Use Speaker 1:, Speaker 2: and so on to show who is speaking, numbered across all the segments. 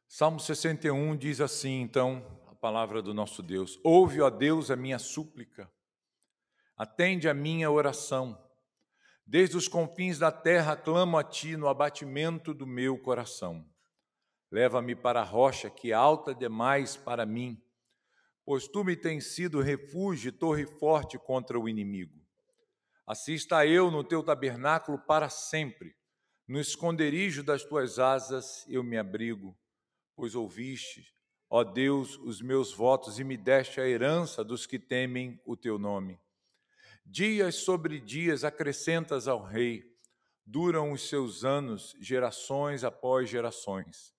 Speaker 1: Salmo 61 diz assim, então, a palavra do nosso Deus: Ouve, ó Deus, a minha súplica, atende a minha oração. Desde os confins da terra clamo a Ti no abatimento do meu coração. Leva-me para a rocha que é alta demais para mim, pois Tu me tens sido refúgio e torre forte contra o inimigo. Assim está eu no Teu tabernáculo para sempre. No esconderijo das Tuas asas eu me abrigo, pois ouviste, ó Deus, os meus votos e me deste a herança dos que temem o Teu nome. Dias sobre dias acrescentas ao rei, duram os seus anos, gerações após gerações.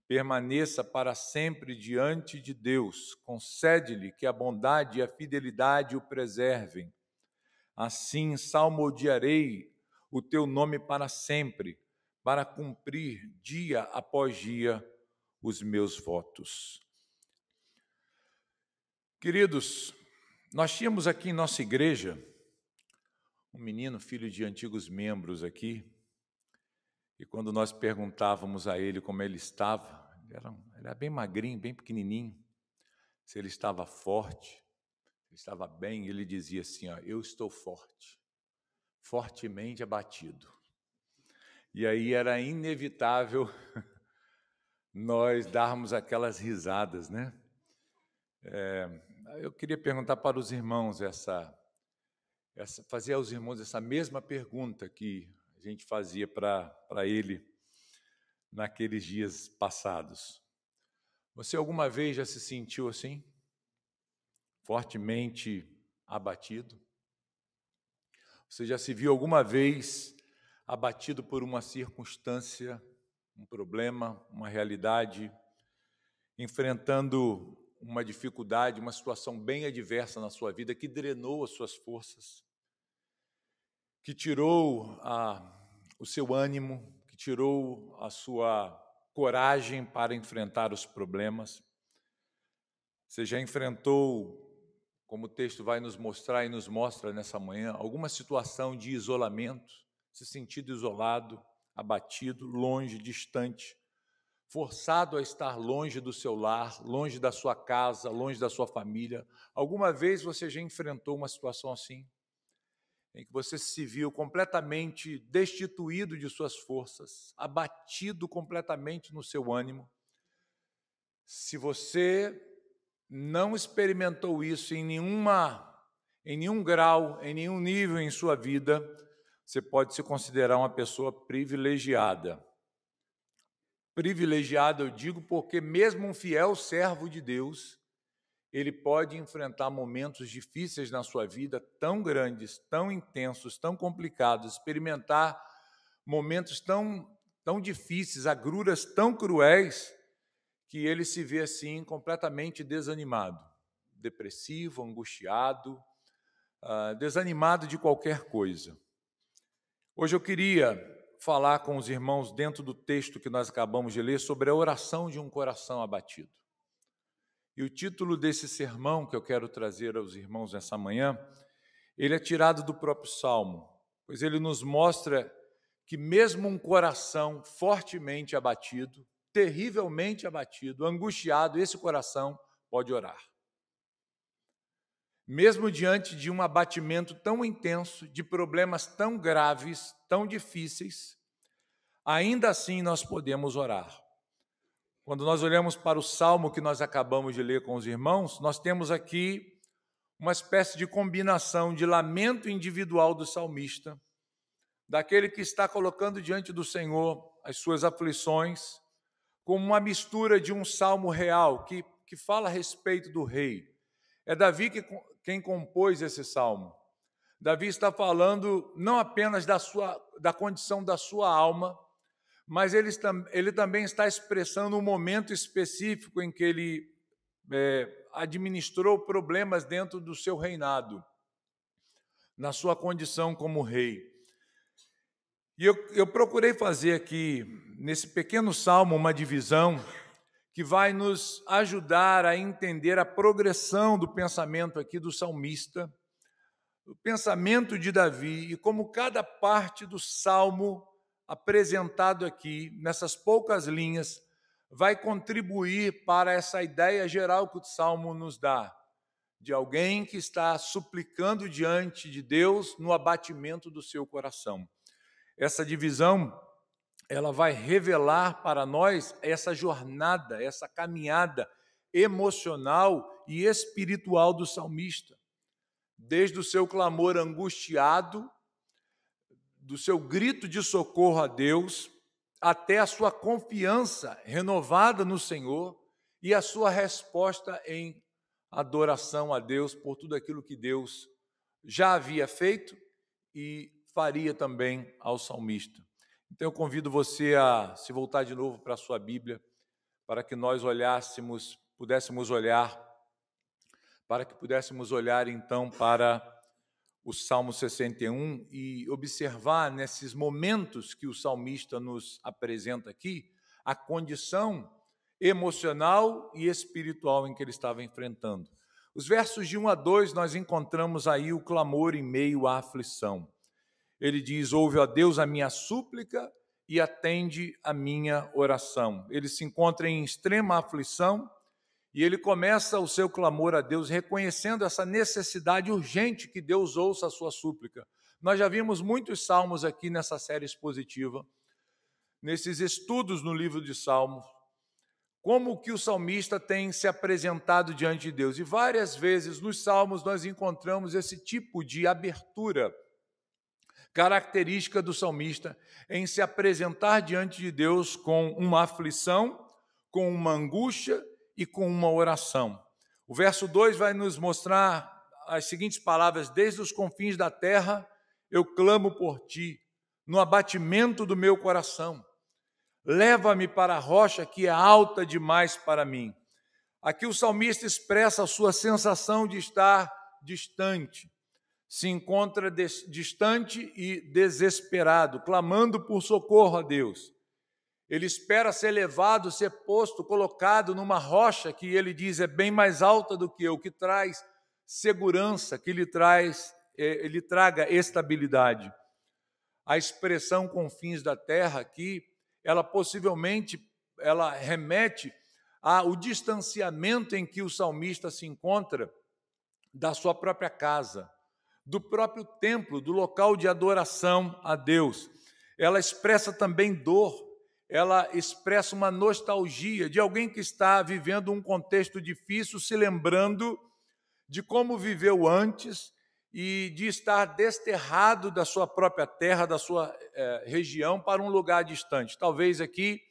Speaker 1: Permaneça para sempre diante de Deus, concede-lhe que a bondade e a fidelidade o preservem. Assim salmodiarei o teu nome para sempre, para cumprir dia após dia os meus votos. Queridos, nós tínhamos aqui em nossa igreja um menino, filho de antigos membros aqui, e quando nós perguntávamos a ele como ele estava, ele era bem magrinho, bem pequenininho, se ele estava forte, se ele estava bem, ele dizia assim, ó, eu estou forte, fortemente abatido. E aí era inevitável nós darmos aquelas risadas, né? Eu queria perguntar para os irmãos fazer aos irmãos essa mesma pergunta que a gente fazia para ele naqueles dias passados. Você alguma vez já se sentiu assim? Fortemente abatido? Você já se viu alguma vez abatido por uma circunstância, um problema, uma realidade, enfrentando uma dificuldade, uma situação bem adversa na sua vida que drenou as suas forças, que tirou o seu ânimo, que tirou a sua coragem para enfrentar os problemas? Você já enfrentou, como o texto vai nos mostrar e nos mostra nessa manhã, alguma situação de isolamento, se sentido isolado, abatido, longe, distante, forçado a estar longe do seu lar, longe da sua casa, longe da sua família? Alguma vez você já enfrentou uma situação assim, em que você se viu completamente destituído de suas forças, abatido completamente no seu ânimo? Se você não experimentou isso em nenhum grau, em nenhum nível em sua vida, você pode se considerar uma pessoa privilegiada. Privilegiado, eu digo, porque mesmo um fiel servo de Deus, ele pode enfrentar momentos difíceis na sua vida, tão grandes, tão intensos, tão complicados, experimentar momentos tão difíceis, agruras tão cruéis, que ele se vê assim completamente desanimado, depressivo, angustiado, desanimado de qualquer coisa. Hoje eu queria falar com os irmãos dentro do texto que nós acabamos de ler sobre a oração de um coração abatido. E o título desse sermão que eu quero trazer aos irmãos nessa manhã, ele é tirado do próprio Salmo, pois ele nos mostra que mesmo um coração fortemente abatido, terrivelmente abatido, angustiado, esse coração pode orar. Mesmo diante de um abatimento tão intenso, de problemas tão graves, tão difíceis, ainda assim nós podemos orar. Quando nós olhamos para o salmo que nós acabamos de ler com os irmãos, nós temos aqui uma espécie de combinação de lamento individual do salmista, daquele que está colocando diante do Senhor as suas aflições, como uma mistura de um salmo real que fala a respeito do rei. É Davi quem compôs esse salmo. Davi está falando não apenas da condição da sua alma, mas ele também está expressando um momento específico em que ele administrou problemas dentro do seu reinado, na sua condição como rei. E eu procurei fazer aqui, nesse pequeno salmo, uma divisão que vai nos ajudar a entender a progressão do pensamento aqui do salmista, o pensamento de Davi, e como cada parte do salmo apresentado aqui, nessas poucas linhas, vai contribuir para essa ideia geral que o Salmo nos dá, de alguém que está suplicando diante de Deus no abatimento do seu coração. Essa divisão, ela vai revelar para nós essa jornada, essa caminhada emocional e espiritual do salmista. Desde o seu clamor angustiado, do seu grito de socorro a Deus, até a sua confiança renovada no Senhor e a sua resposta em adoração a Deus por tudo aquilo que Deus já havia feito e faria também ao salmista. Então eu convido você a se voltar de novo para a sua Bíblia, para que nós pudéssemos olhar então para o Salmo 61 e observar nesses momentos que o salmista nos apresenta aqui a condição emocional e espiritual em que ele estava enfrentando. Os versos de 1 a 2 nós encontramos aí o clamor em meio à aflição. Ele diz: ouve, ó Deus, a minha súplica e atende a minha oração. Ele se encontra em extrema aflição e ele começa o seu clamor a Deus reconhecendo essa necessidade urgente que Deus ouça a sua súplica. Nós já vimos muitos salmos aqui nessa série expositiva, nesses estudos no livro de Salmos, como que o salmista tem se apresentado diante de Deus. E várias vezes nos salmos nós encontramos esse tipo de abertura característica do salmista em se apresentar diante de Deus com uma aflição, com uma angústia e com uma oração. O verso 2 vai nos mostrar as seguintes palavras: desde os confins da terra eu clamo por ti, no abatimento do meu coração. Leva-me para a rocha que é alta demais para mim. Aqui o salmista expressa a sua sensação de estar distante. Se encontra distante e desesperado, clamando por socorro a Deus. Ele espera ser levado, ser posto, colocado numa rocha que ele diz é bem mais alta do que eu, que traz segurança, que lhe traga estabilidade. A expressão confins da terra aqui, ela remete ao distanciamento em que o salmista se encontra da sua própria casa, do próprio templo, do local de adoração a Deus. Ela expressa também dor, ela expressa uma nostalgia de alguém que está vivendo um contexto difícil, se lembrando de como viveu antes e de estar desterrado da sua própria terra, da sua região, para um lugar distante. Talvez aqui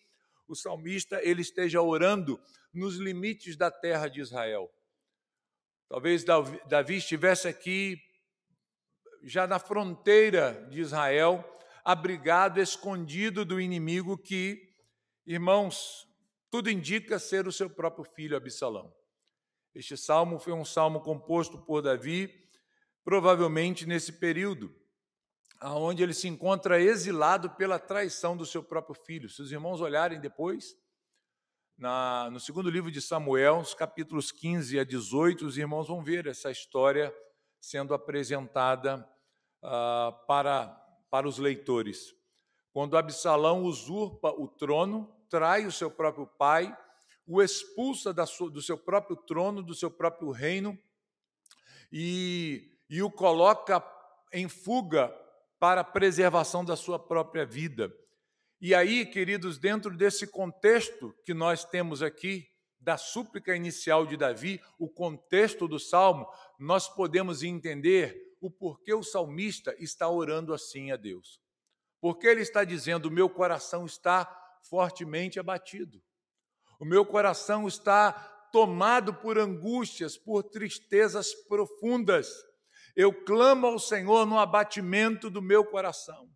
Speaker 1: o salmista ele esteja orando nos limites da terra de Israel. Talvez Davi estivesse aqui já na fronteira de Israel, abrigado, escondido do inimigo que, irmãos, tudo indica ser o seu próprio filho Absalão. Este salmo foi um salmo composto por Davi, provavelmente nesse período, onde ele se encontra exilado pela traição do seu próprio filho. Se os irmãos olharem depois, no segundo livro de Samuel, os capítulos 15 a 18, os irmãos vão ver essa história sendo apresentada para os leitores. Quando Absalão usurpa o trono, trai o seu próprio pai, o expulsa do seu próprio trono, do seu próprio reino, e o coloca em fuga para a preservação da sua própria vida. E aí, queridos, dentro desse contexto que nós temos aqui, da súplica inicial de Davi, o contexto do Salmo, nós podemos entender o porquê o salmista está orando assim a Deus. Porque ele está dizendo: o meu coração está fortemente abatido. O meu coração está tomado por angústias, por tristezas profundas. Eu clamo ao Senhor no abatimento do meu coração.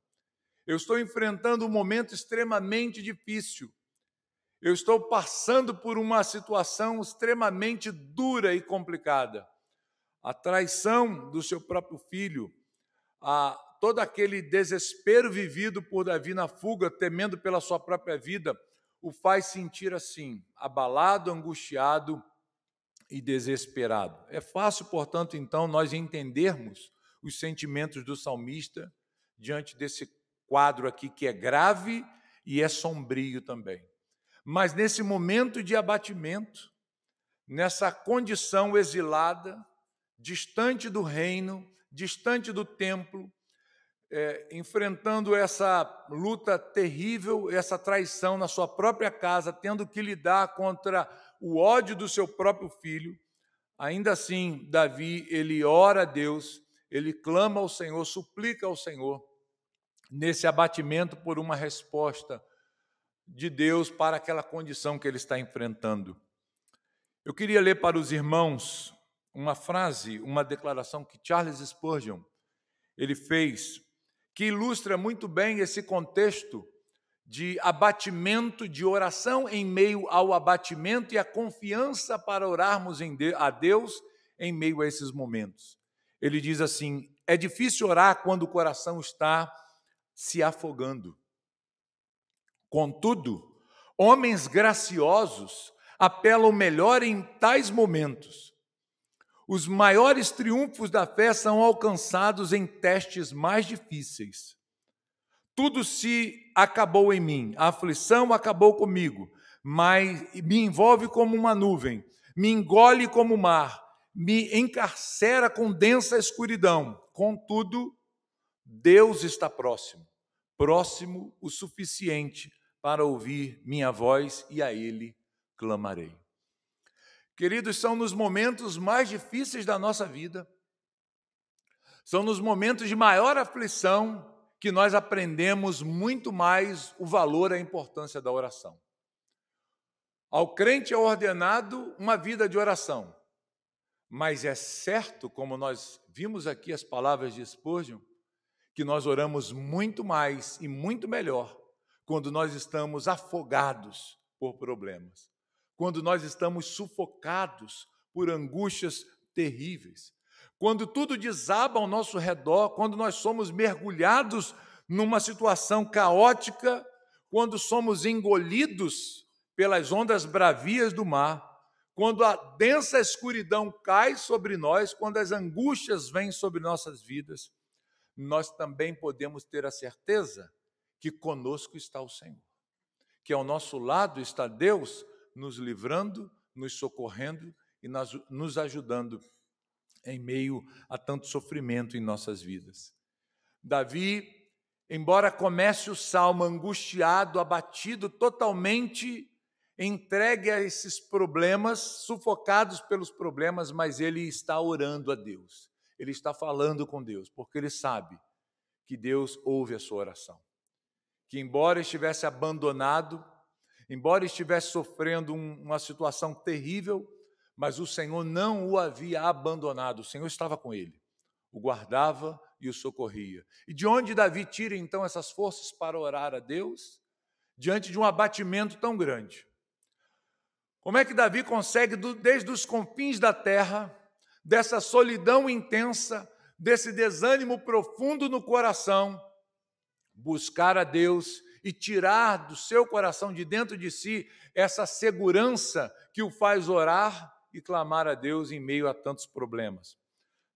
Speaker 1: Eu estou enfrentando um momento extremamente difícil. Eu estou passando por uma situação extremamente dura e complicada. A traição do seu próprio filho, todo aquele desespero vivido por Davi na fuga, temendo pela sua própria vida, o faz sentir assim, abalado, angustiado e desesperado. É fácil, portanto, então, nós entendermos os sentimentos do salmista diante desse quadro aqui que é grave e é sombrio também. Mas nesse momento de abatimento, nessa condição exilada, distante do reino, distante do templo, enfrentando essa luta terrível, essa traição na sua própria casa, tendo que lidar contra o ódio do seu próprio filho, ainda assim, Davi, ele ora a Deus, ele clama ao Senhor, suplica ao Senhor, nesse abatimento por uma resposta de Deus para aquela condição que ele está enfrentando. Eu queria ler para os irmãos uma frase, uma declaração que Charles Spurgeon ele fez, que ilustra muito bem esse contexto de abatimento, de oração em meio ao abatimento e a confiança para orarmos a Deus em meio a esses momentos. Ele diz assim: é difícil orar quando o coração está se afogando. Contudo, homens graciosos apelam melhor em tais momentos. Os maiores triunfos da fé são alcançados em testes mais difíceis. Tudo se acabou em mim, a aflição acabou comigo, mas me envolve como uma nuvem, me engole como o mar, me encarcera com densa escuridão. Contudo, Deus está próximo, próximo o suficiente para ouvir minha voz e a Ele clamarei. Queridos, são nos momentos mais difíceis da nossa vida, são nos momentos de maior aflição que nós aprendemos muito mais o valor e a importância da oração. Ao crente é ordenado uma vida de oração, mas é certo, como nós vimos aqui as palavras de Spurgeon, que nós oramos muito mais e muito melhor quando nós estamos afogados por problemas, quando nós estamos sufocados por angústias terríveis, quando tudo desaba ao nosso redor, quando nós somos mergulhados numa situação caótica, quando somos engolidos pelas ondas bravias do mar, quando a densa escuridão cai sobre nós, quando as angústias vêm sobre nossas vidas, nós também podemos ter a certeza que conosco está o Senhor, que ao nosso lado está Deus nos livrando, nos socorrendo e nos ajudando em meio a tanto sofrimento em nossas vidas. Davi, embora comece o salmo angustiado, abatido, totalmente entregue a esses problemas, sufocados pelos problemas, mas ele está orando a Deus. Ele está falando com Deus, porque ele sabe que Deus ouve a sua oração. Que embora estivesse abandonado, embora estivesse sofrendo uma situação terrível, mas o Senhor não o havia abandonado, o Senhor estava com ele, o guardava e o socorria. E de onde Davi tira então essas forças para orar a Deus? Diante de um abatimento tão grande. Como é que Davi consegue, desde os confins da terra, dessa solidão intensa, desse desânimo profundo no coração, buscar a Deus e tirar do seu coração, de dentro de si, essa segurança que o faz orar e clamar a Deus em meio a tantos problemas?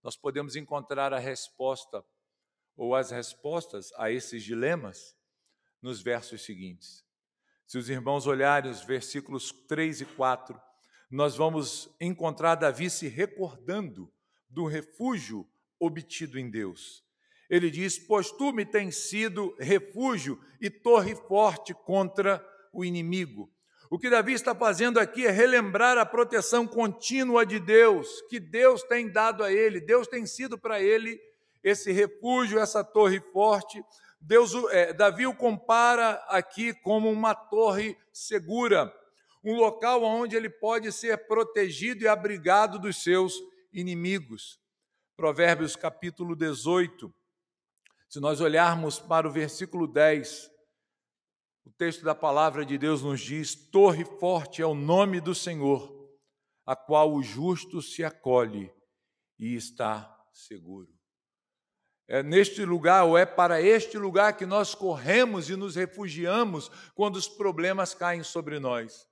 Speaker 1: Nós podemos encontrar a resposta ou as respostas a esses dilemas nos versos seguintes. Se os irmãos olharem os versículos 3 e 4, nós vamos encontrar Davi se recordando do refúgio obtido em Deus. Ele diz: pois tu me tens sido refúgio e torre forte contra o inimigo. O que Davi está fazendo aqui é relembrar a proteção contínua de Deus, que Deus tem dado a ele. Deus tem sido para ele esse refúgio, essa torre forte. Davi o compara aqui como uma torre segura, um local onde ele pode ser protegido e abrigado dos seus inimigos. Provérbios capítulo 18, se nós olharmos para o versículo 10, o texto da palavra de Deus nos diz: torre forte é o nome do Senhor, a qual o justo se acolhe e está seguro. É neste lugar, ou é para este lugar que nós corremos e nos refugiamos quando os problemas caem sobre nós.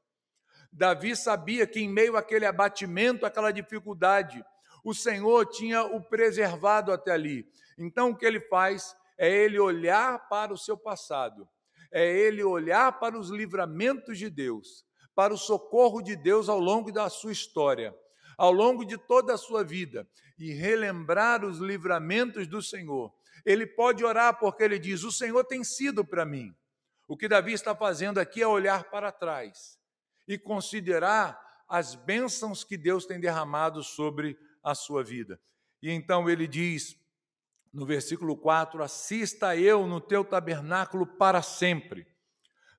Speaker 1: Davi sabia que em meio àquele abatimento, àquela dificuldade, o Senhor tinha o preservado até ali. Então o que ele faz é ele olhar para o seu passado, é ele olhar para os livramentos de Deus, para o socorro de Deus ao longo da sua história, ao longo de toda a sua vida, e relembrar os livramentos do Senhor. Ele pode orar porque ele diz: o Senhor tem sido para mim. O que Davi está fazendo aqui é olhar para trás e considerar as bênçãos que Deus tem derramado sobre a sua vida. E então ele diz, no versículo 4, assista eu no teu tabernáculo para sempre.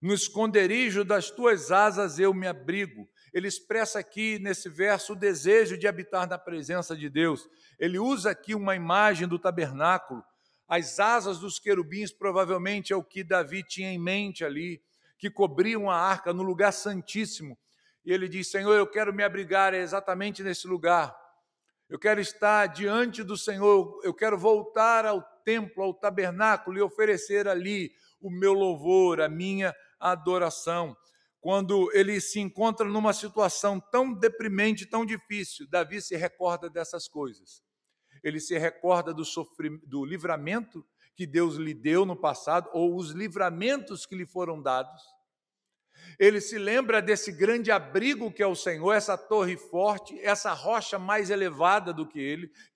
Speaker 1: No esconderijo das tuas asas eu me abrigo. Ele expressa aqui nesse verso o desejo de habitar na presença de Deus. Ele usa aqui uma imagem do tabernáculo. As asas dos querubins provavelmente é o que Davi tinha em mente ali, que cobriam a arca no lugar santíssimo. E ele diz: Senhor, eu quero me abrigar exatamente nesse lugar. Eu quero estar diante do Senhor, eu quero voltar ao templo, ao tabernáculo e oferecer ali o meu louvor, a minha adoração. Quando ele se encontra numa situação tão deprimente, tão difícil, Davi se recorda dessas coisas. Ele se recorda do livramento que Deus lhe deu no passado, ou os livramentos que lhe foram dados. Ele se lembra desse grande abrigo que é o Senhor, essa torre forte, essa rocha mais elevada do que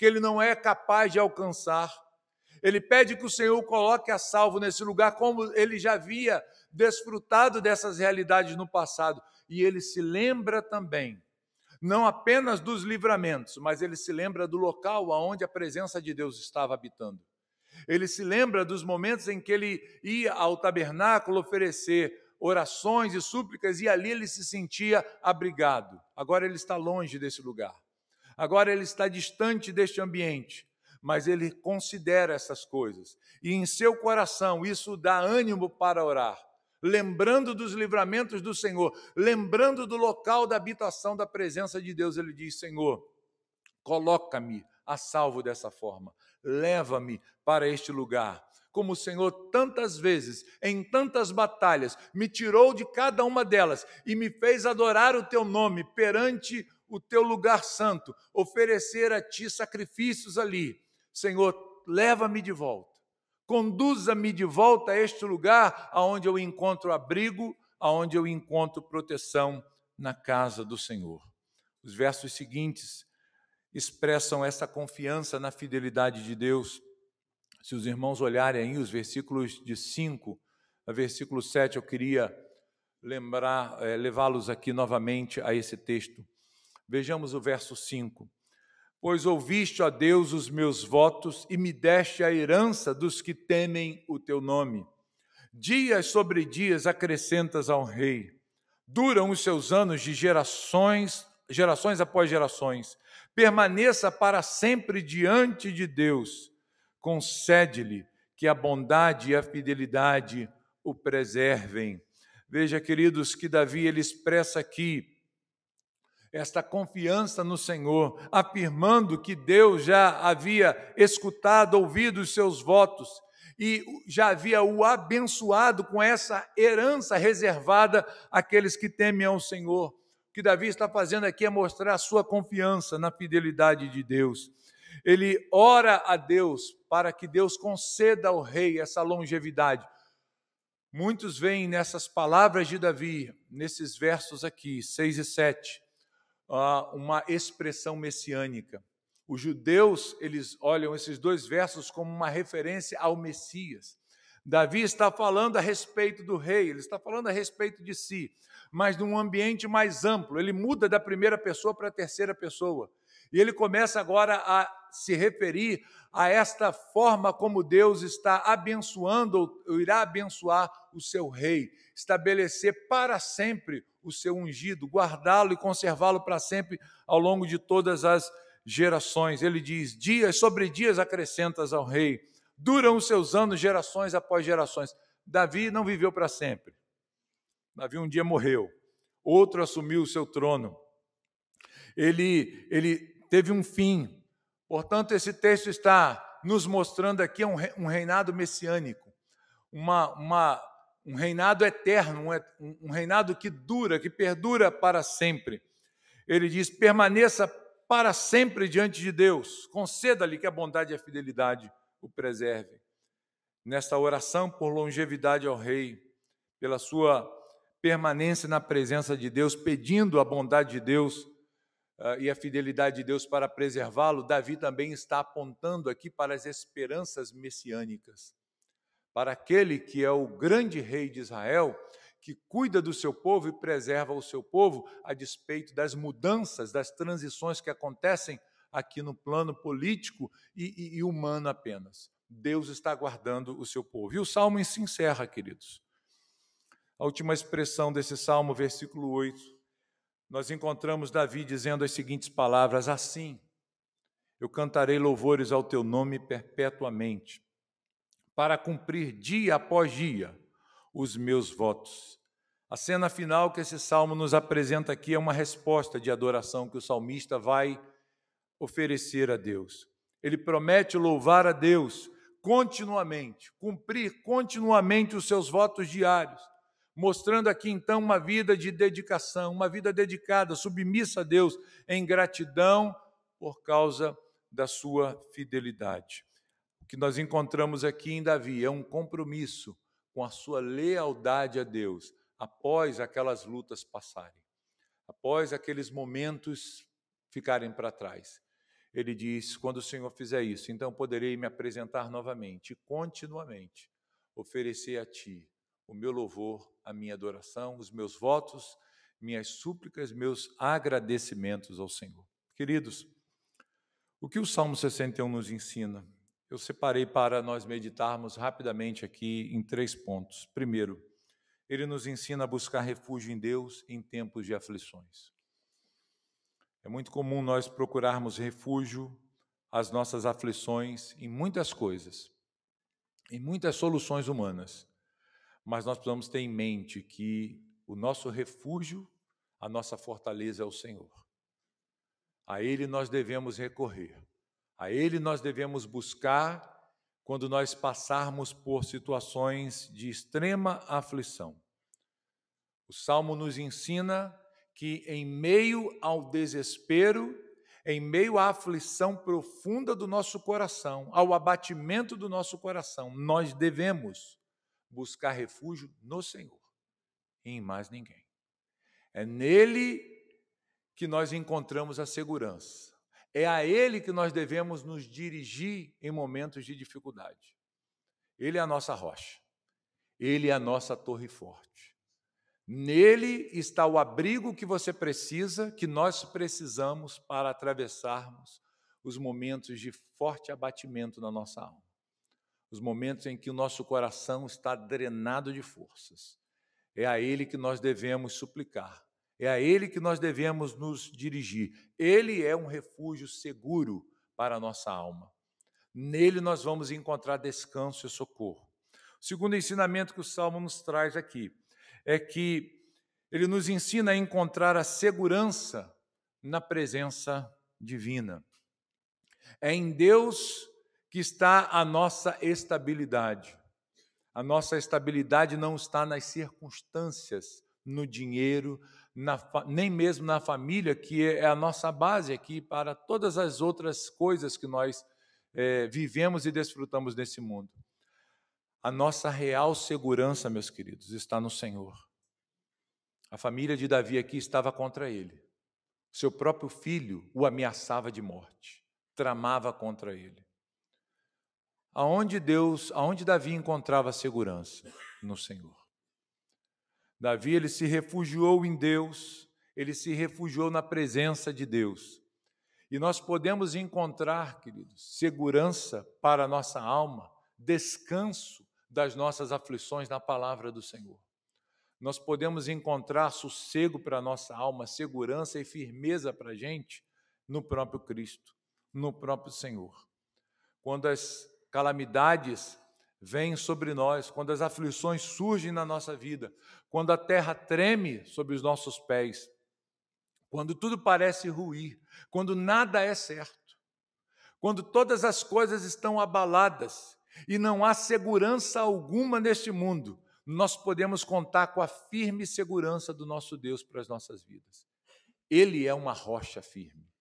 Speaker 1: ele não é capaz de alcançar. Ele pede que o Senhor o coloque a salvo nesse lugar, como ele já havia desfrutado dessas realidades no passado. E ele se lembra também, não apenas dos livramentos, mas ele se lembra do local onde a presença de Deus estava habitando. Ele se lembra dos momentos em que ele ia ao tabernáculo oferecer orações e súplicas, e ali ele se sentia abrigado. Agora ele está longe desse lugar. Agora ele está distante deste ambiente, mas ele considera essas coisas. E em seu coração isso dá ânimo para orar, lembrando dos livramentos do Senhor, lembrando do local da habitação da presença de Deus. Ele diz: Senhor, coloca-me a salvo dessa forma, leva-me para este lugar. Como o Senhor tantas vezes, em tantas batalhas, me tirou de cada uma delas e me fez adorar o teu nome perante o teu lugar santo, oferecer a ti sacrifícios ali. Senhor, leva-me de volta, conduza-me de volta a este lugar onde eu encontro abrigo, onde eu encontro proteção, na casa do Senhor. Os versos seguintes expressam essa confiança na fidelidade de Deus. Se os irmãos olharem aí os versículos de 5 a versículo 7, eu queria levá-los aqui novamente a esse texto. Vejamos o verso 5. Pois ouviste, ó Deus, os meus votos e me deste a herança dos que temem o teu nome. Dias sobre dias acrescentas ao rei. Duram os seus anos de gerações após gerações. Permaneça para sempre diante de Deus. Concede-lhe que a bondade e a fidelidade o preservem. Veja, queridos, que Davi ele expressa aqui esta confiança no Senhor, afirmando que Deus já havia escutado, ouvido os seus votos e já havia o abençoado com essa herança reservada àqueles que temem ao Senhor. O que Davi está fazendo aqui é mostrar a sua confiança na fidelidade de Deus. Ele ora a Deus para que Deus conceda ao rei essa longevidade. Muitos veem nessas palavras de Davi, nesses versos aqui, 6 e 7, uma expressão messiânica. Os judeus, eles olham esses dois versos como uma referência ao Messias. Davi está falando a respeito do rei, ele está falando a respeito de si, mas num ambiente mais amplo. Ele muda da primeira pessoa para a terceira pessoa. E ele começa agora a se referir a esta forma como Deus está abençoando, ou irá abençoar o seu rei, estabelecer para sempre o seu ungido, guardá-lo e conservá-lo para sempre ao longo de todas as gerações. Ele diz: dias sobre dias acrescentas ao rei, duram os seus anos, gerações após gerações. Davi não viveu para sempre. Davi um dia morreu, outro assumiu o seu trono. Ele teve um fim. Portanto, esse texto está nos mostrando aqui um reinado messiânico, um reinado eterno, um reinado que dura, que perdura para sempre. Ele diz: permaneça para sempre diante de Deus, conceda-lhe que a bondade e a fidelidade o preservem. Nesta oração por longevidade ao rei, pela sua permanência na presença de Deus, pedindo a bondade de Deus e a fidelidade de Deus para preservá-lo, Davi também está apontando aqui para as esperanças messiânicas, para aquele que é o grande rei de Israel, que cuida do seu povo e preserva o seu povo, a despeito das mudanças, das transições que acontecem aqui no plano político e humano apenas. Deus está guardando o seu povo. E o salmo se encerra, queridos. A última expressão desse salmo, versículo 8, nós encontramos Davi dizendo as seguintes palavras: assim, eu cantarei louvores ao teu nome perpetuamente, para cumprir dia após dia os meus votos. A cena final que esse salmo nos apresenta aqui é uma resposta de adoração que o salmista vai oferecer a Deus. Ele promete louvar a Deus continuamente, cumprir continuamente os seus votos diários, mostrando aqui então uma vida de dedicação, uma vida dedicada, submissa a Deus, em gratidão por causa da sua fidelidade. O que nós encontramos aqui em Davi é um compromisso com a sua lealdade a Deus, após aquelas lutas passarem, após aqueles momentos ficarem para trás. Ele diz: quando o Senhor fizer isso, então poderei me apresentar novamente e continuamente oferecer a Ti o meu louvor, a minha adoração, os meus votos, minhas súplicas, meus agradecimentos ao Senhor. Queridos, o que o Salmo 61 nos ensina? Eu separei para nós meditarmos rapidamente aqui em 3 pontos. Primeiro, ele nos ensina a buscar refúgio em Deus em tempos de aflições. É muito comum nós procurarmos refúgio às nossas aflições em muitas coisas, em muitas soluções humanas, mas nós precisamos ter em mente que o nosso refúgio, a nossa fortaleza é o Senhor. A Ele nós devemos recorrer, a Ele nós devemos buscar quando nós passarmos por situações de extrema aflição. O Salmo nos ensina que em meio ao desespero, em meio à aflição profunda do nosso coração, ao abatimento do nosso coração, nós devemos buscar refúgio no Senhor e em mais ninguém. É nele que nós encontramos a segurança. É a Ele que nós devemos nos dirigir em momentos de dificuldade. Ele é a nossa rocha. Ele é a nossa torre forte. Nele está o abrigo que você precisa, que nós precisamos para atravessarmos os momentos de forte abatimento na nossa alma. Os momentos em que o nosso coração está drenado de forças. É a Ele que nós devemos suplicar. É a Ele que nós devemos nos dirigir. Ele é um refúgio seguro para a nossa alma. Nele nós vamos encontrar descanso e socorro. O segundo ensinamento que o Salmo nos traz aqui é que ele nos ensina a encontrar a segurança na presença divina. É em Deus que está a nossa estabilidade. A nossa estabilidade não está nas circunstâncias, no dinheiro, nem mesmo na família, que é a nossa base aqui para todas as outras coisas que nós vivemos e desfrutamos nesse mundo. A nossa real segurança, meus queridos, está no Senhor. A família de Davi aqui estava contra ele. Seu próprio filho o ameaçava de morte, tramava contra ele. Aonde Davi encontrava segurança? No Senhor. Davi, ele se refugiou em Deus, ele se refugiou na presença de Deus. E nós podemos encontrar, queridos, segurança para a nossa alma, descanso das nossas aflições na palavra do Senhor. Nós podemos encontrar sossego para a nossa alma, segurança e firmeza para a gente no próprio Cristo, no próprio Senhor. Quando as calamidades vêm sobre nós, quando as aflições surgem na nossa vida, quando a terra treme sob os nossos pés, quando tudo parece ruir, quando nada é certo, quando todas as coisas estão abaladas e não há segurança alguma neste mundo, nós podemos contar com a firme segurança do nosso Deus para as nossas vidas. Ele é uma rocha firme,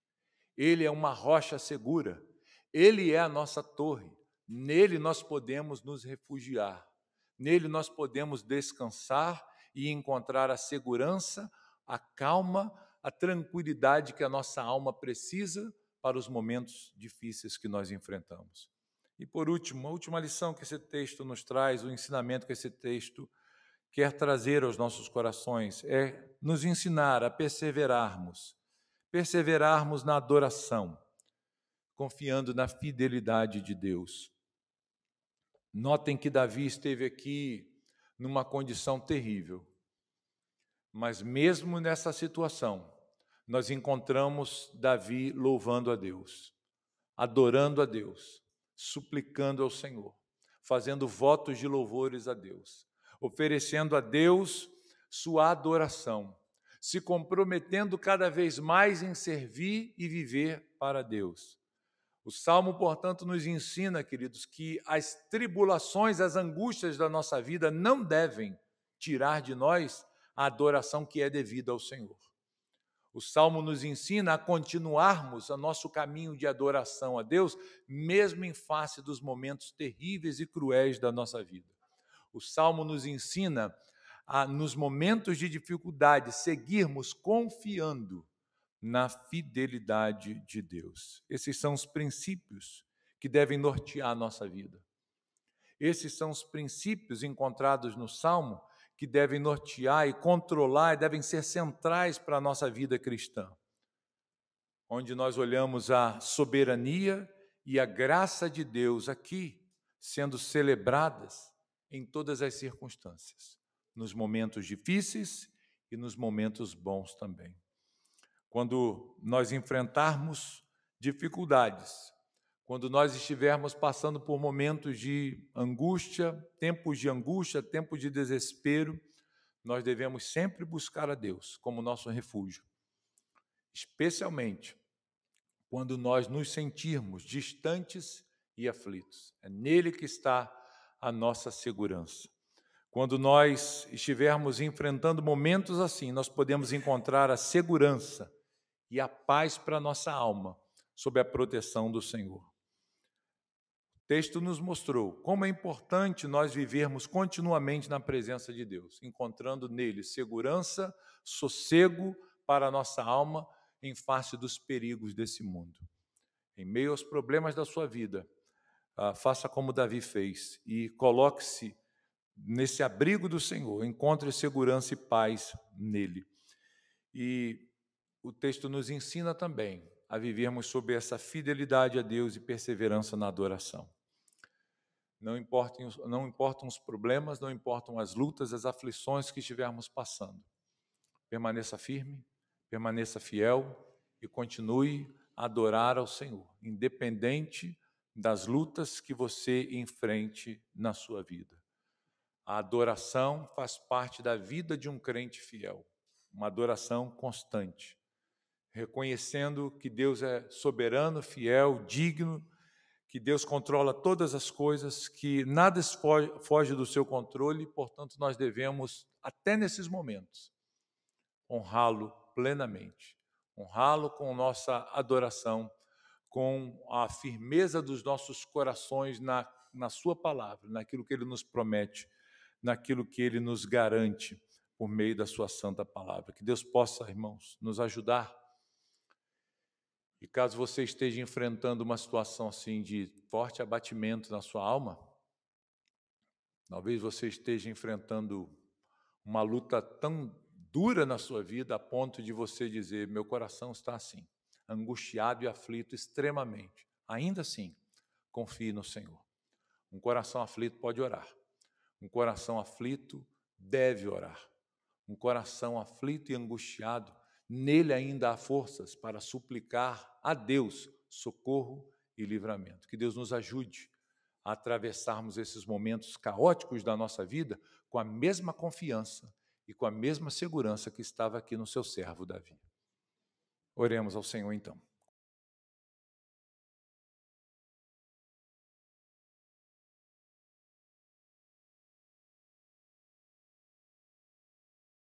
Speaker 1: Ele é uma rocha segura, Ele é a nossa torre, nele nós podemos nos refugiar, Nele nós podemos descansar e encontrar a segurança, a calma, a tranquilidade que a nossa alma precisa para os momentos difíceis que nós enfrentamos. E por último, a última lição que esse texto nos traz, o ensinamento que esse texto quer trazer aos nossos corações, é nos ensinar a perseverarmos na adoração, confiando na fidelidade de Deus. Notem que Davi esteve aqui numa condição terrível, mas mesmo nessa situação, nós encontramos Davi louvando a Deus, adorando a Deus, suplicando ao Senhor, fazendo votos de louvores a Deus, oferecendo a Deus sua adoração, se comprometendo cada vez mais em servir e viver para Deus. O Salmo, portanto, nos ensina, queridos, que as tribulações, as angústias da nossa vida não devem tirar de nós a adoração que é devida ao Senhor. O Salmo nos ensina a continuarmos o nosso caminho de adoração a Deus, mesmo em face dos momentos terríveis e cruéis da nossa vida. O Salmo nos ensina a, nos momentos de dificuldade, seguirmos confiando na fidelidade de Deus. Esses são os princípios que devem nortear a nossa vida. Esses são os princípios encontrados no Salmo que devem nortear e controlar e devem ser centrais para a nossa vida cristã, onde nós olhamos a soberania e a graça de Deus aqui sendo celebradas em todas as circunstâncias, nos momentos difíceis e nos momentos bons também. Quando nós enfrentarmos dificuldades, quando nós estivermos passando por momentos de angústia, tempos de desespero, nós devemos sempre buscar a Deus como nosso refúgio, especialmente quando nós nos sentirmos distantes e aflitos. É nele que está a nossa segurança. Quando nós estivermos enfrentando momentos assim, nós podemos encontrar a segurança e a paz para a nossa alma, sob a proteção do Senhor. O texto nos mostrou como é importante nós vivermos continuamente na presença de Deus, encontrando nele segurança, sossego para a nossa alma em face dos perigos desse mundo. Em meio aos problemas da sua vida, faça como Davi fez e coloque-se nesse abrigo do Senhor, encontre segurança e paz nele. E o texto nos ensina também a vivermos sob essa fidelidade a Deus e perseverança na adoração. Não importam os problemas, não importam as lutas, as aflições que estivermos passando. Permaneça firme, permaneça fiel e continue a adorar ao Senhor, independente das lutas que você enfrente na sua vida. A adoração faz parte da vida de um crente fiel, uma adoração constante, reconhecendo que Deus é soberano, fiel, digno, que Deus controla todas as coisas, que nada foge do seu controle, portanto, nós devemos, até nesses momentos, honrá-lo plenamente, honrá-lo com nossa adoração, com a firmeza dos nossos corações na sua palavra, naquilo que ele nos promete, naquilo que ele nos garante por meio da sua santa palavra. Que Deus possa, irmãos, nos ajudar. E caso você esteja enfrentando uma situação assim de forte abatimento na sua alma, talvez você esteja enfrentando uma luta tão dura na sua vida a ponto de você dizer: meu coração está assim, angustiado e aflito extremamente. Ainda assim, confie no Senhor. Um coração aflito pode orar. Um coração aflito deve orar. Um coração aflito e angustiado, nele ainda há forças para suplicar a Deus socorro e livramento. Que Deus nos ajude a atravessarmos esses momentos caóticos da nossa vida com a mesma confiança e com a mesma segurança que estava aqui no seu servo Davi. Oremos ao Senhor então.